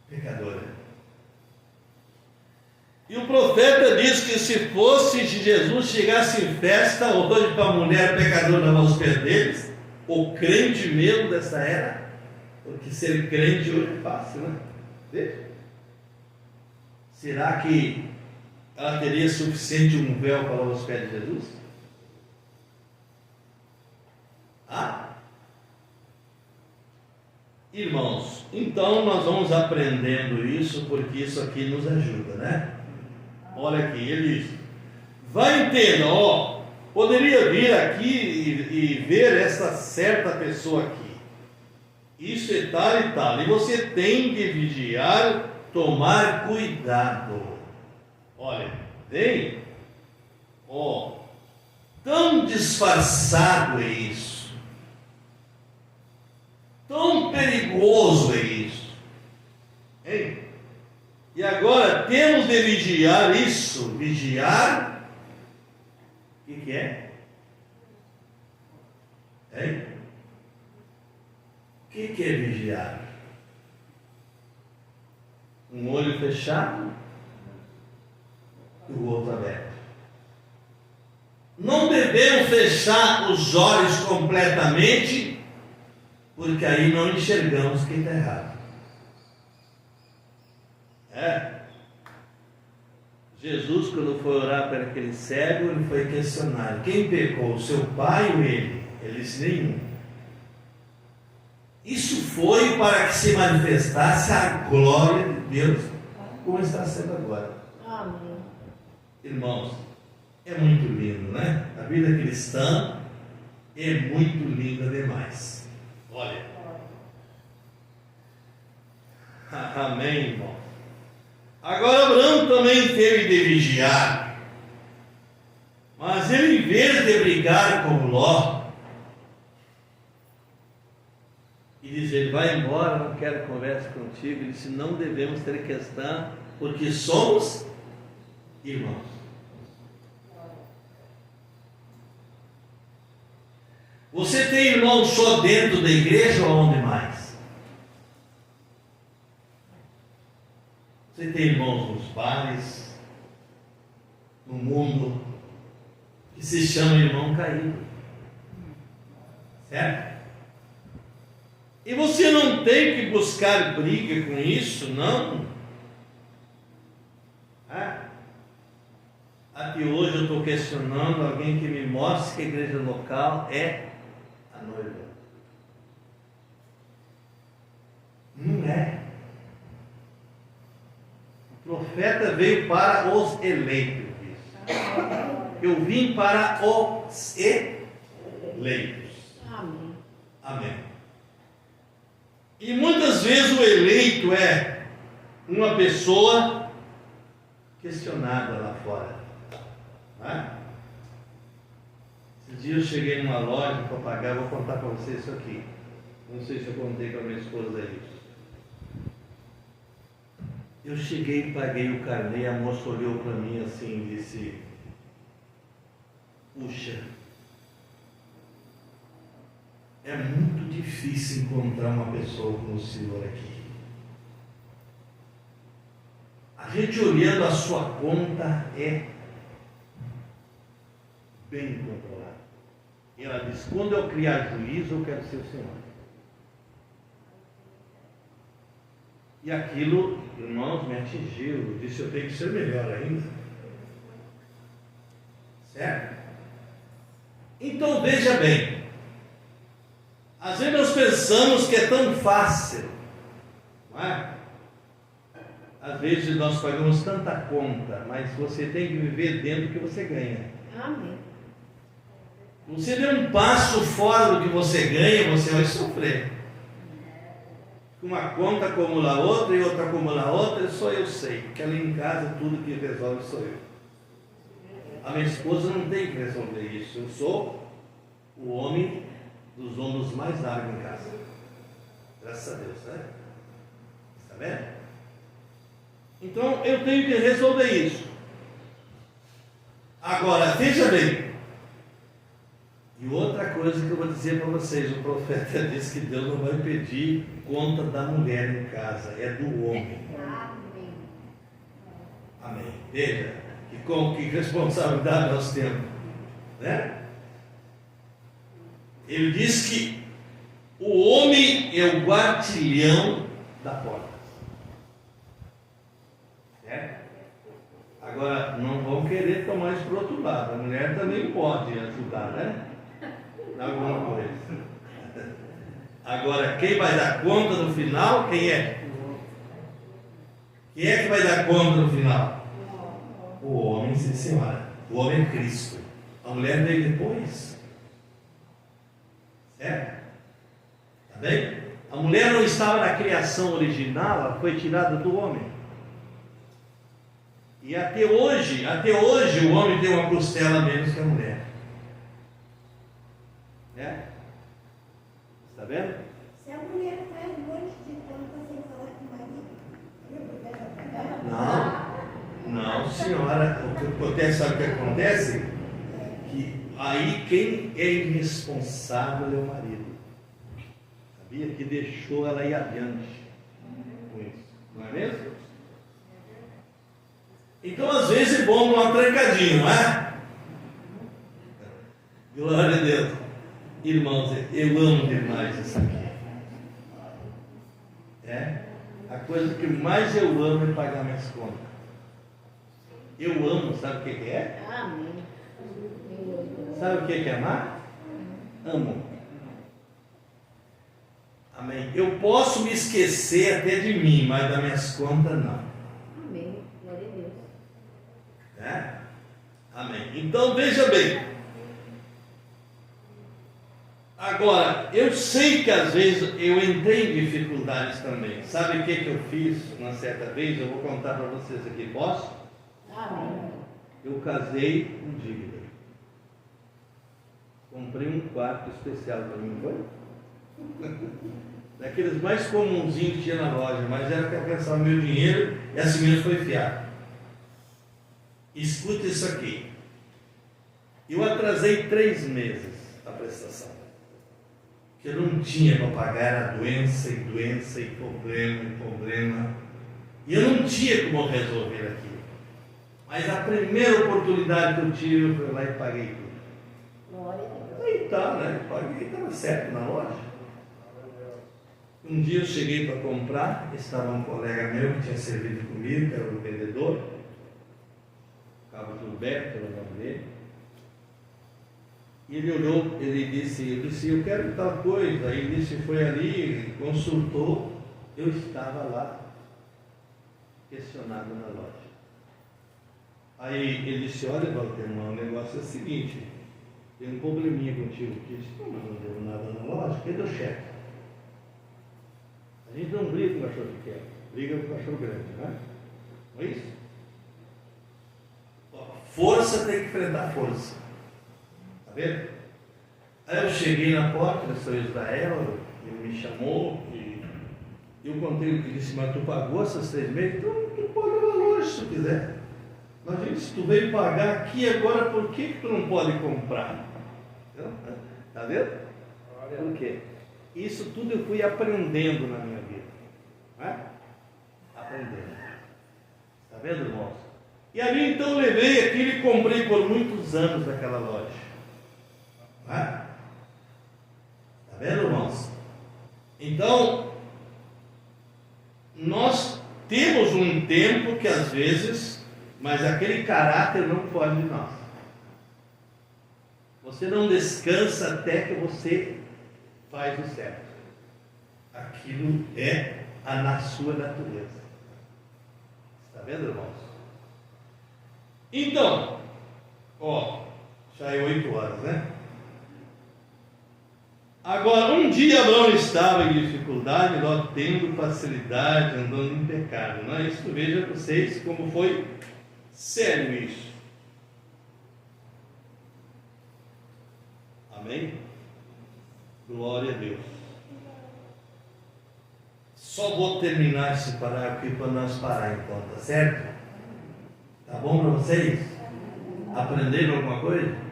pecadora. E o profeta diz que se fosse de Jesus chegasse em festa hoje para a mulher pecadora lavar os pés deles, o crente mesmo dessa era, porque ser crente hoje é fácil, né? Veja. Será que ela teria suficiente um véu para lavar os pés de Jesus? Irmãos, então nós vamos aprendendo isso, porque isso aqui nos ajuda, né? Olha aqui, ele diz: vai entender, poderia vir aqui e ver essa certa pessoa aqui, isso é tal e tal, e você tem de vigiar, tomar cuidado. Olha, tem? Tão disfarçado é isso, tão perigoso é isso, hein? E agora temos de vigiar isso. Vigiar, o que é? Hein? O que é vigiar? Um olho fechado e o outro aberto. Não devemos fechar os olhos completamente, porque aí não enxergamos quem está errado. Jesus, quando foi orar para aquele cego, ele foi questionado: quem pecou, seu pai ou ele? Ele disse: nenhum. Isso foi para que se manifestasse a glória de Deus, como está sendo agora. Amém. Irmãos, é muito lindo, né? A vida cristã é muito linda demais. Olha. Amém, irmão. Agora Abraão também teve de vigiar. Mas ele, em vez de brigar com Ló e dizer, vai embora, não quero conversa contigo, ele disse, não devemos ter questão, porque somos irmãos. Você tem irmãos só dentro da igreja ou onde mais? Você tem irmãos nos bares, no mundo, que se chama irmão caído. Certo? E você não tem que buscar briga com isso, não. Até hoje eu estou questionando alguém que me mostre que a igreja local é a noiva. Não é. O profeta veio para os eleitos. Eu vim para os eleitos. Amém. Amém. E muitas vezes o eleito é uma pessoa questionada lá fora. Não é? Esse dia eu cheguei numa loja para pagar, vou contar para vocês isso aqui. Não sei se eu contei com a minha esposa isso. Eu cheguei, paguei o carnê, a moça olhou para mim assim e disse, puxa, é muito difícil encontrar uma pessoa como o senhor aqui. A gente olhando a sua conta é bem controlada. E ela diz, quando eu criar juízo, eu quero ser o senhor. E aquilo, irmãos, me atingiu. Eu disse, eu tenho que ser melhor ainda. Certo? Então veja bem. Às vezes nós pensamos que é tão fácil. Não é? Às vezes nós pagamos tanta conta, mas você tem que viver dentro do que você ganha. Amém. Você der um passo fora do que você ganha, você vai sofrer. Uma conta acumula outra e outra acumula outra, só eu sei, porque ali em casa tudo que resolve sou eu. A minha esposa não tem que resolver isso. Eu sou o homem dos ombros mais largos em casa. Graças a Deus, né? Está vendo? Então eu tenho que resolver isso. Agora, veja bem. E outra coisa que eu vou dizer para vocês, o profeta disse que Deus não vai pedir conta da mulher em casa, é do homem. Amém. Amém. Veja, que responsabilidade nós temos, né? Ele diz que o homem é o guardião da porta. Certo? Agora, não vão querer tomar isso para o outro lado. A mulher também pode ajudar, né? Alguma coisa. Agora, quem vai dar conta no final? Quem é? Quem é que vai dar conta no final? O homem, sim senhora. O homem é Cristo. A mulher veio depois. Certo? Está bem? A mulher não estava na criação original, ela foi tirada do homem. E até hoje o homem tem uma costela menos que a mulher. Né? Está vendo? Se a mulher faz um monte de conta sem falar com o marido, Não, senhora. O que acontece, sabe o que acontece? Que aí quem é irresponsável é o marido. Sabia? Que deixou ela ir adiante com isso. Não é mesmo? Então, às vezes é bom dar uma trancadinha, não é? Glória a Deus. Irmãos, eu amo demais isso aqui. A coisa que mais eu amo é pagar minhas contas. Eu amo, sabe o que é? amém. Sabe o que é amar? Amo. Amém. Eu posso me esquecer até de mim, mas das minhas contas não. Amém. Glória a Deus. Amém. Então veja bem. Agora, eu sei que às vezes eu entrei em dificuldades também. Sabe o que eu fiz uma certa vez? Eu vou contar para vocês aqui, posso? Amém. Eu casei com dívida. Comprei um quarto especial para mim, foi? Daqueles mais comunzinhos que tinha na loja, mas era para pensar o meu dinheiro e assim mesmo foi fiado. Escuta isso aqui. Eu atrasei 3 meses a prestação. Que eu não tinha para pagar, era doença e doença e problema. E eu não tinha como resolver aquilo. Mas a primeira oportunidade que eu tive, eu fui lá e paguei tudo. Glória a Deus. Aí tá, né? Paguei, estava certo na loja. Um dia eu cheguei para comprar, estava um colega meu que tinha servido comigo, que era o vendedor, Cabo Gilberto, era o nome dele. E ele olhou, eu disse, eu quero tal coisa. Aí ele disse, foi ali, consultou, eu estava lá, questionado na loja. Aí ele disse, olha, Valdemar, o negócio é o seguinte, tem um probleminha contigo. Eu disse, não deu nada na loja, cadê o chefe? A gente não briga com o cachorro pequeno, briga com o cachorro grande, né? Não é isso? Força tem que enfrentar força. Tá vendo? Aí eu cheguei na porta do seu Israel, ele me chamou e eu contei o que disse, mas tu pagou essas 3 meses? Então tu pode levar longe se tu quiser. Mas gente, se tu veio pagar aqui agora, por que tu não pode comprar? Tá vendo? Por quê? Isso tudo eu fui aprendendo na minha vida. Né? Aprendendo. Está vendo, irmãos? E ali então eu levei aquilo e comprei por muitos anos naquela loja. Né? Está vendo, irmãos? Então, nós temos um tempo que às vezes, mas aquele caráter não foge de nós. Você não descansa até que você faz o certo. Aquilo é na sua natureza. Está vendo, irmãos? Então, já é 8 horas, né? Agora, um dia Abraão estava em dificuldade, Ló tendo facilidade, andando em pecado. Não é isso? Veja vocês como foi sério isso. Amém? Glória a Deus. Só vou terminar esse parágrafo aqui para nós parar então, tá certo? Tá bom para vocês? Aprenderam alguma coisa?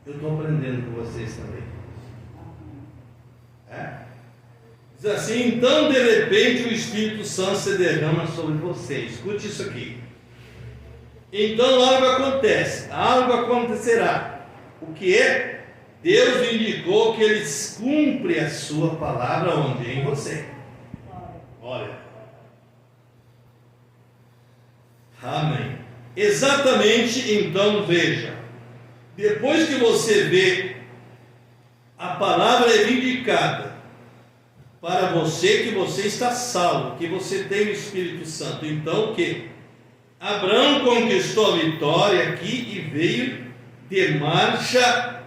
Eu estou aprendendo com vocês também. Diz assim, então de repente o Espírito Santo se derrama sobre vocês. Escute isso aqui. Então algo acontece, algo acontecerá. O que é? Deus indicou que Ele cumpre a sua palavra onde? Em você. Olha. Amém. Exatamente, então veja. Depois que você vê a palavra é indicada para você que você está salvo, que você tem o Espírito Santo. Então o que? Abraão conquistou a vitória aqui e veio de marcha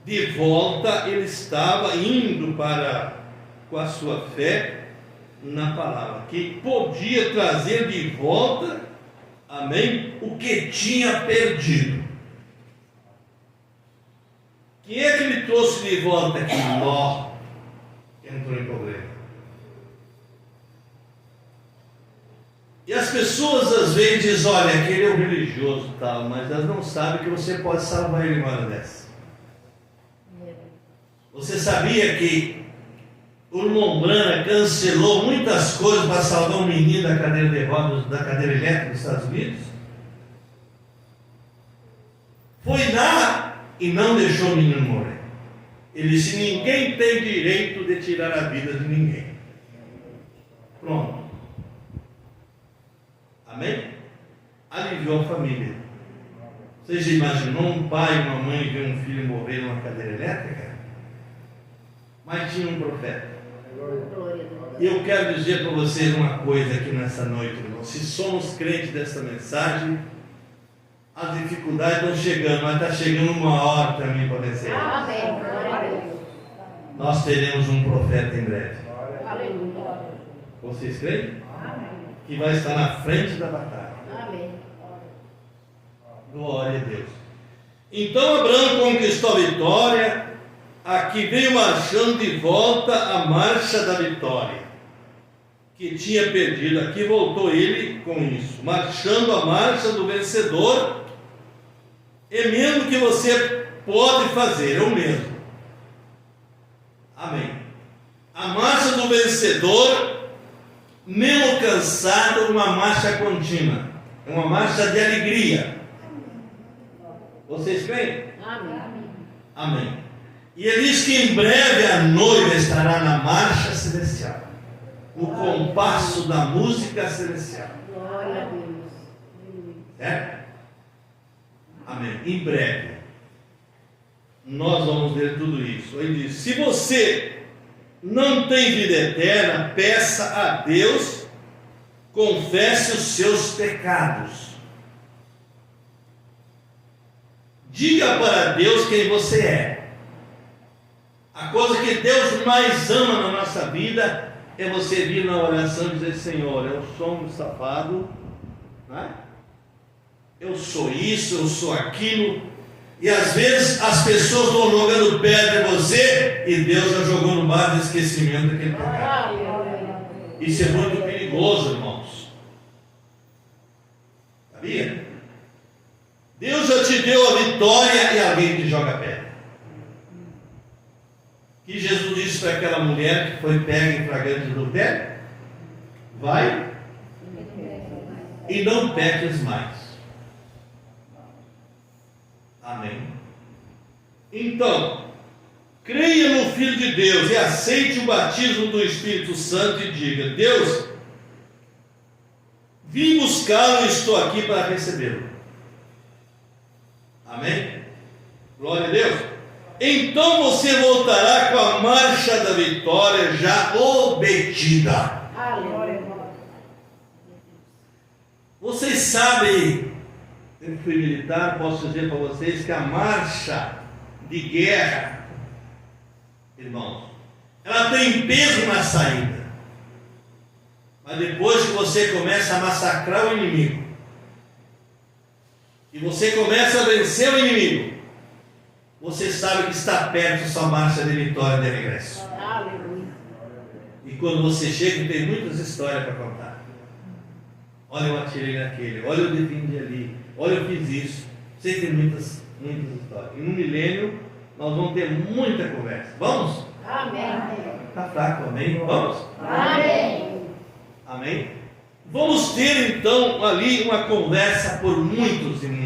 de volta. Ele estava indo com a sua fé na palavra, que podia trazer de volta, amém, o que tinha perdido. Quem é que ele trouxe de volta aqui? Ló entrou em problema. E as pessoas às vezes dizem, olha, aquele é o religioso tal, mas elas não sabem que você pode salvar ele uma hora dessa. Você sabia que o Lombrana cancelou muitas coisas para salvar um menino da cadeira de rodas, da cadeira elétrica dos Estados Unidos? Foi lá e não deixou o menino morrer. Ele disse, ninguém tem direito de tirar a vida de ninguém. Pronto. Amém? Aliviou a família. Vocês imaginam um pai e uma mãe ver um filho morrer numa cadeira elétrica? Mas tinha um profeta. E eu quero dizer para vocês uma coisa aqui nessa noite, irmão. Se somos crentes dessa mensagem, As dificuldades estão chegando, mas está chegando uma hora para mim para vencer. Amém. Glória a Deus. Nós teremos um profeta em breve. Aleluia. Vocês creem? Amém. Que vai estar na frente da batalha. Amém. Glória a Deus. Então Abraão conquistou a vitória. Aqui veio marchando de volta a marcha da vitória, que tinha perdido. Aqui voltou ele com isso, marchando a marcha do vencedor. É mesmo que você pode fazer, é o mesmo. Amém. A marcha do vencedor, mesmo cansado, uma marcha contínua, uma marcha de alegria. Vocês creem? Amém. Amém. E ele diz que em breve a noiva estará na marcha celestial, no compasso da música celestial. Glória a Deus. Certo? Amém. Em breve nós vamos ver tudo isso. Ele diz: se você não tem vida eterna, peça a Deus, confesse os seus pecados. Diga para Deus quem você é. A coisa que Deus mais ama na nossa vida é você vir na oração e dizer: Senhor, eu sou um safado, né? Eu sou isso, eu sou aquilo. E às vezes as pessoas estão jogando pedra em você e Deus já jogou no mar de esquecimento daquele pecado. Isso é muito perigoso, irmãos. Sabia? Deus já te deu a vitória e alguém te joga pedra. Que Jesus disse para aquela mulher que foi pega em flagrante adultério: vai e não peques mais. Amém. Então, creia no Filho de Deus e aceite o batismo do Espírito Santo e diga: Deus, vim buscá-lo e estou aqui para recebê-lo. Amém? Glória a Deus. Então você voltará com a marcha da vitória já obtida. Aleluia. Vocês sabem, eu fui militar, posso dizer para vocês que a marcha de guerra, irmãos, ela tem peso na saída. Mas depois que você começa a massacrar o inimigo, e você começa a vencer o inimigo, você sabe que está perto sua marcha de vitória de regresso. Aleluia. E quando você chega, tem muitas histórias para contar. Olha, eu atirei naquele, olha, eu defendi ali, olha, eu fiz isso. Você tem muitas histórias. E no milênio, nós vamos ter muita conversa. Vamos? Amém. Está fraco, amém? Vamos? Amém. Amém? Vamos ter então ali uma conversa por muitos tempos.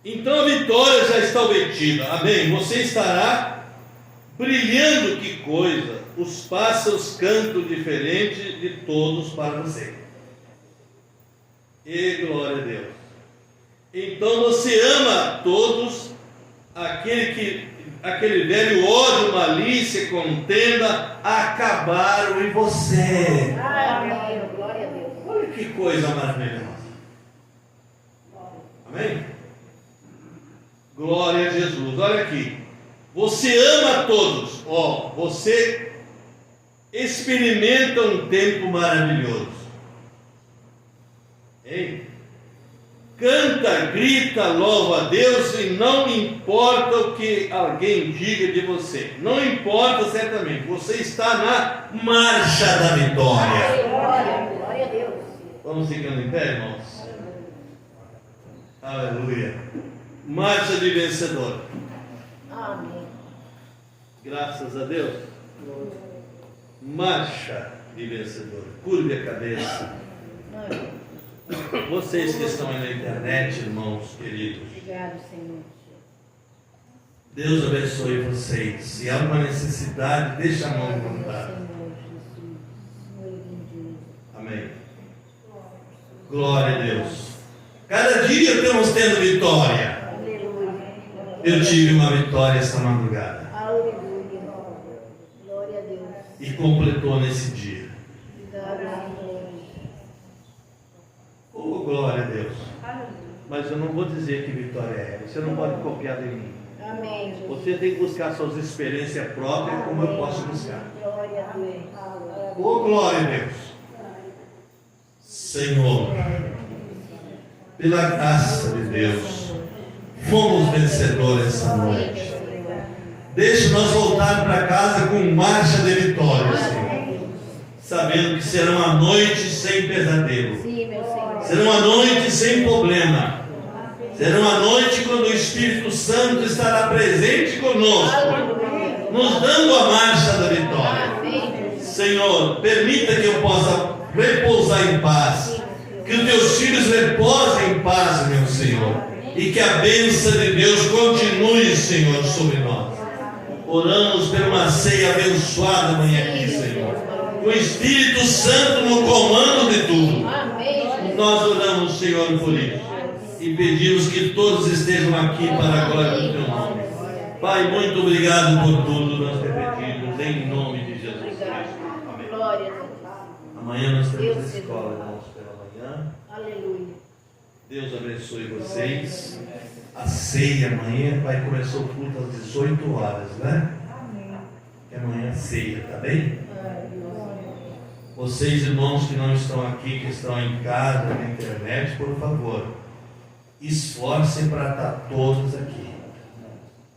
Então a vitória já está obtida. Amém? Você estará brilhando, que coisa. Os pássaros cantam diferente de todos para você. E glória a Deus. Então você ama todos, aquele velho ódio, malícia, contenda, acabaram em você. Amém. Glória a Deus. Olha que coisa maravilhosa. Amém? Glória a Jesus. Olha aqui. Você ama a todos. Você experimenta um tempo maravilhoso. Ei? Canta, grita, louva a Deus e não importa o que alguém diga de você. Não importa certamente. Você está na marcha da vitória. Glória a Deus. Vamos ficando em pé, irmãos? Aleluia. Marcha de vencedor. Amém. Graças a Deus. Marcha de vencedor. Curve a cabeça. Vocês que estão aí na internet, irmãos queridos, Obrigado, Senhor. Deus abençoe vocês. Se há uma necessidade, deixa a mão levantada. Senhor Jesus. Senhor bendito. Amém. Glória a Deus. Cada dia estamos tendo vitória. Aleluia. Eu tive uma vitória esta madrugada. Aleluia. Glória a Deus. E completou nesse dia. Obrigado, Senhor. Oh, glória a Deus. mas eu não vou dizer que vitória é. Você não pode copiar de mim. Amém, Jesus. Você tem que buscar suas experiências próprias, como eu posso buscar. Glória a Deus. Oh, glória a Deus. Senhor, pela graça de Deus, fomos vencedores essa noite. Deixe nós voltar para casa com marcha de vitória, Senhor. Sabendo que será uma noite sem pesadelo. Sim, meu Senhor. Será uma noite sem problema. Será uma noite quando o Espírito Santo estará presente conosco, nos dando a marcha da vitória. Senhor, permita que eu possa repousar em paz. Que os teus filhos repousem em paz, meu Senhor. E que a bênção de Deus continue, Senhor, sobre nós. Oramos por uma ceia abençoada amanhã aqui, Senhor. Com o Espírito Santo no comando de tudo. Nós oramos, Senhor, por isso. E pedimos que todos estejam aqui para a glória do teu nome. Pai, muito obrigado por tudo nós te pedimos, em nome de Jesus Cristo. Amém. Glória a Deus. Amanhã nós temos escola, irmãos, pela manhã. Aleluia. Deus abençoe vocês. A ceia amanhã vai começar o culto às 18 horas, né? Que amanhã é ceia, tá bem? Vocês, irmãos que não estão aqui, que estão em casa, na internet, por favor, esforcem para estar todos aqui.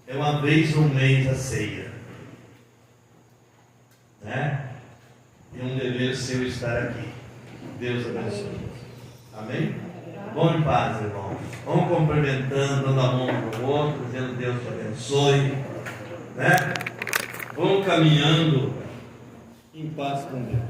É uma vez no mês a ceia, né? É um dever seu estar aqui. Deus abençoe. Amém? Vão em paz, irmãos. Vão cumprimentando, dando a mão para o outro, dizendo Deus te abençoe, né? Vão caminhando em paz com Deus.